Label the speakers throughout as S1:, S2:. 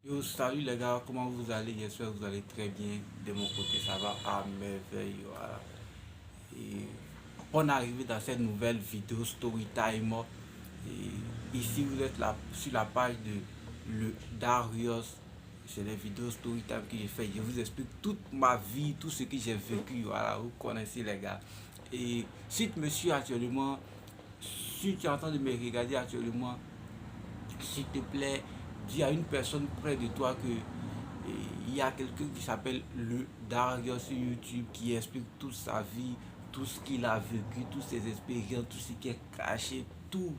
S1: Yo, salut les gars, comment vous allez? J'espère que vous allez très bien. De mon côté, ça va à merveille. Voilà. Et on est arrivé dans cette nouvelle vidéo Story Time. Et ici, vous êtes là sur la page de le Darius. C'est les vidéos Story Time que j'ai fait. Je vous explique toute ma vie, tout ce que j'ai vécu. Voilà, vous connaissez les gars. Et si tu me suis actuellement, si tu es en train de me regarder actuellement, s'il te plaît, dis à une personne près de toi que il y a quelqu'un qui s'appelle le Dario sur YouTube qui explique toute sa vie, tout ce qu'il a vécu, toutes ses expériences, tout ce qui est caché, tout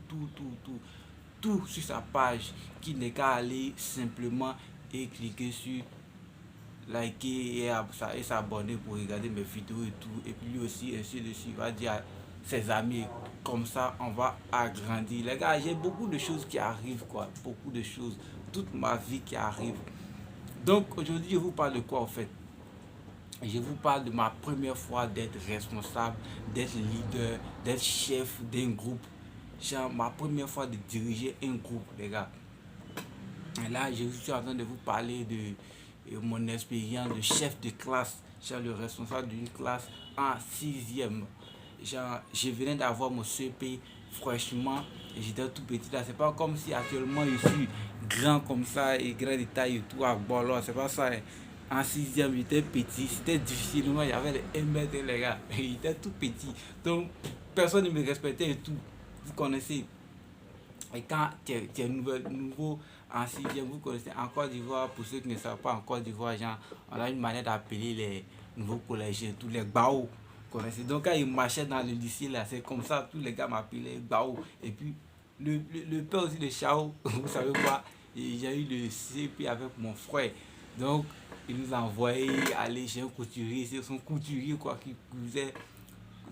S1: sur sa page, qui n'est qu'à aller simplement et cliquer sur liker et s'abonner pour regarder mes vidéos et tout. Et puis lui aussi, ainsi de suite, il va dire à ses amis. Comme ça, on va agrandir. Les gars, j'ai beaucoup de choses qui arrivent, quoi. Beaucoup de choses. Toute ma vie qui arrive. Donc, aujourd'hui, je vous parle de quoi, en fait? Je vous parle de ma première fois d'être responsable, d'être leader, d'être chef d'un groupe. Genre, ma première fois de diriger un groupe, les gars. Et là, je suis en train de vous parler de mon expérience de chef de classe. Genre, le responsable d'une classe en sixième. Genre, je venais d'avoir mon CP fraîchement et j'étais tout petit là. C'est pas comme si actuellement je suis grand comme ça et grand de taille et tout à Bolo. C'est pas ça, hein. En sixième, j'étais petit. C'était difficile. Moi, j'avais les 1 mètre, les gars. J'étais tout petit. Donc, personne ne me respectait et tout. Vous connaissez. Et quand tu es nouveau en sixième, vous connaissez en Côte d'Ivoire, pour ceux qui ne savent pas en Côte d'Ivoire, genre, on a une manière d'appeler les nouveaux collégiens, tous les Bao. Vous connaissez. Donc quand ils marchaient dans le lycée, là, c'est comme ça, tous les gars m'appelaient Bao. Et puis le père aussi de Chao, vous savez quoi, j'ai eu le CP avec mon frère. Donc il nous a envoyé aller chez un couturier, c'est son couturier quoi, qui cousait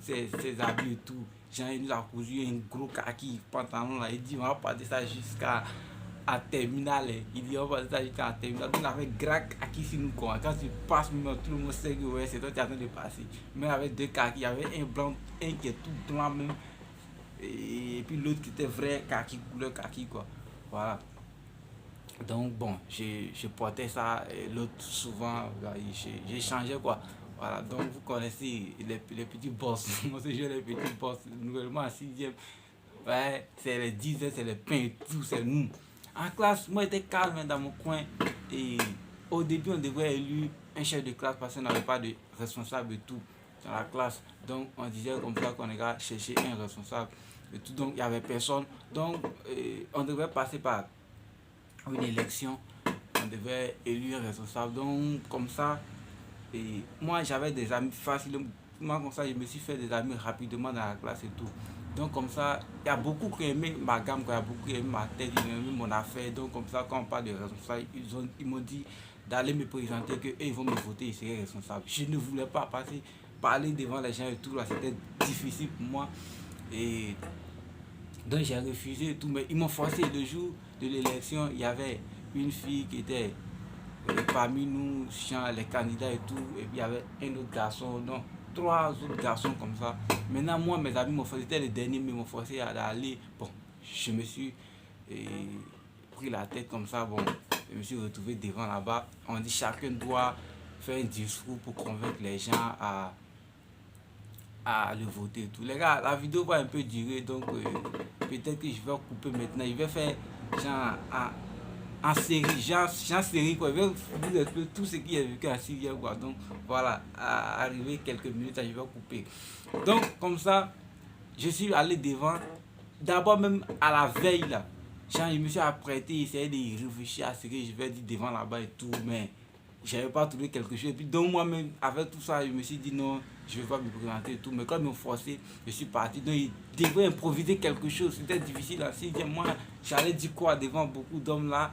S1: ses habits et tout. Genre, il nous a cousu un gros kaki pantalon là. Il dit, on va passer ça jusqu'à à terminale. Il dit, on va passer ça jusqu'à terminale. Donc, on avait grand kaki sur nous quoi. Quand tu passes, tout le monde sait que ouais, c'est toi qui es en train de passer. Mais avec deux kaki, il y avait un blanc, un qui est tout blanc même. Et puis l'autre qui était vrai kaki, couleur kaki quoi. Voilà. Donc bon, je portais ça, et l'autre souvent, j'ai changé quoi. Voilà, donc vous connaissez les petits boss. Moi, c'est les petits boss, nouvellement en sixième. Ouais, c'est les 10 c'est les pains et tout, c'est nous. En classe, moi j'étais calme hein, dans mon coin. Et au début, on devait élire un chef de classe parce qu'on n'avait pas de responsable et tout dans la classe. Donc on disait comme ça qu'on allait chercher un responsable et tout. Donc il n'y avait personne. Donc on devait passer par une élection, on devait élire un responsable. Donc, comme ça, et moi j'avais des amis facilement, comme ça, je me suis fait des amis rapidement dans la classe et tout. Donc, comme ça, il y a beaucoup qui aimaient ma gamme, il y a beaucoup qui aimaient ma tête, ils aimaient mon affaire. Donc, comme ça, quand on parle de responsable, ils m'ont dit d'aller me présenter, qu'eux ils vont me voter, ils seraient responsables. Je ne voulais pas passer, parler devant les gens et tout, là, c'était difficile pour moi. Et donc j'ai refusé et tout, mais ils m'ont forcé. Le jour de l'élection, il y avait une fille qui était parmi nous, les candidats et tout, et puis il y avait un autre garçon, non, trois autres garçons comme ça. Maintenant, moi, mes amis m'ont forcé, c'était le dernier, mais ils m'ont forcé à aller. Bon, je me suis eh, pris la tête comme ça, bon, je me suis retrouvé devant là-bas. On dit chacun doit faire un discours pour convaincre les gens à le voter et tout. Les gars, la vidéo va un peu durer, donc peut-être que je vais couper maintenant. Je vais faire genre en série, genre série quoi. Je vais vous expliquer tout ce qui est vécu en Syrie quoi. Donc voilà, à arriver quelques minutes, je vais couper. Donc comme ça, je suis allé devant. D'abord même à la veille là, genre, je me suis apprêté, essayer de réfléchir à ce que je vais dire devant là-bas et tout, mais j'avais pas trouvé quelque chose. Et puis donc moi-même, avec tout ça, je me suis dit non, je vais pas me présenter et tout. Mais quand ils m'ont forcé, je suis parti. Donc ils devaient improviser quelque chose. C'était difficile aussi. Moi, j'allais dire quoi devant beaucoup d'hommes là.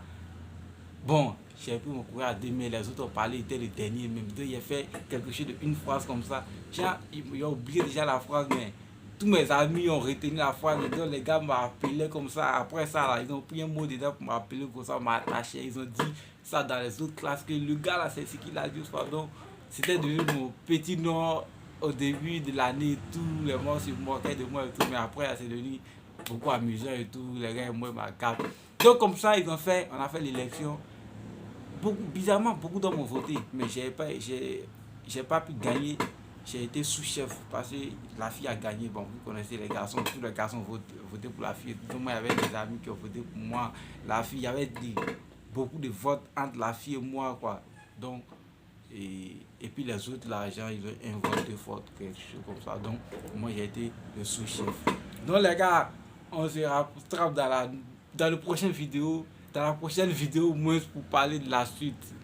S1: Bon, j'ai pris mon courage à 2000, les autres ont parlé, étaient le dernier même. Donc il a fait quelque chose de une phrase comme ça. J'ai oublié déjà la phrase, mais tous mes amis ont retenu la phrase. Donc les gars m'appelaient comme ça. Après ça, là, ils ont pris un mot dedans pour m'appeler comme ça, m'attacher. Ils ont dit ça dans les autres classes que le gars là, c'est ce qu'il a dit. Donc c'était devenu mon petit nom au début de l'année. Tous les mois se moquaient de moi et tout. Mais après, c'est devenu beaucoup amusant et tout. Les gars, moi, ma carte. Donc comme ça, ils ont fait, on a fait l'élection. Bizarrement, beaucoup d'hommes ont voté, mais j'ai pas pu gagner. J'ai été sous-chef parce que la fille a gagné. Bon, vous connaissez les garçons, tous les garçons votaient pour la fille. Donc, moi, il y avait des amis qui ont voté pour moi. La fille, il y avait beaucoup de votes entre la fille et moi, quoi. Donc, et puis les autres, l'argent, ils ont inventé fort, quelque chose comme ça. Donc, moi, j'ai été le sous-chef. Donc, les gars, on se rattrape dans la prochaine vidéo, moins pour parler de la suite.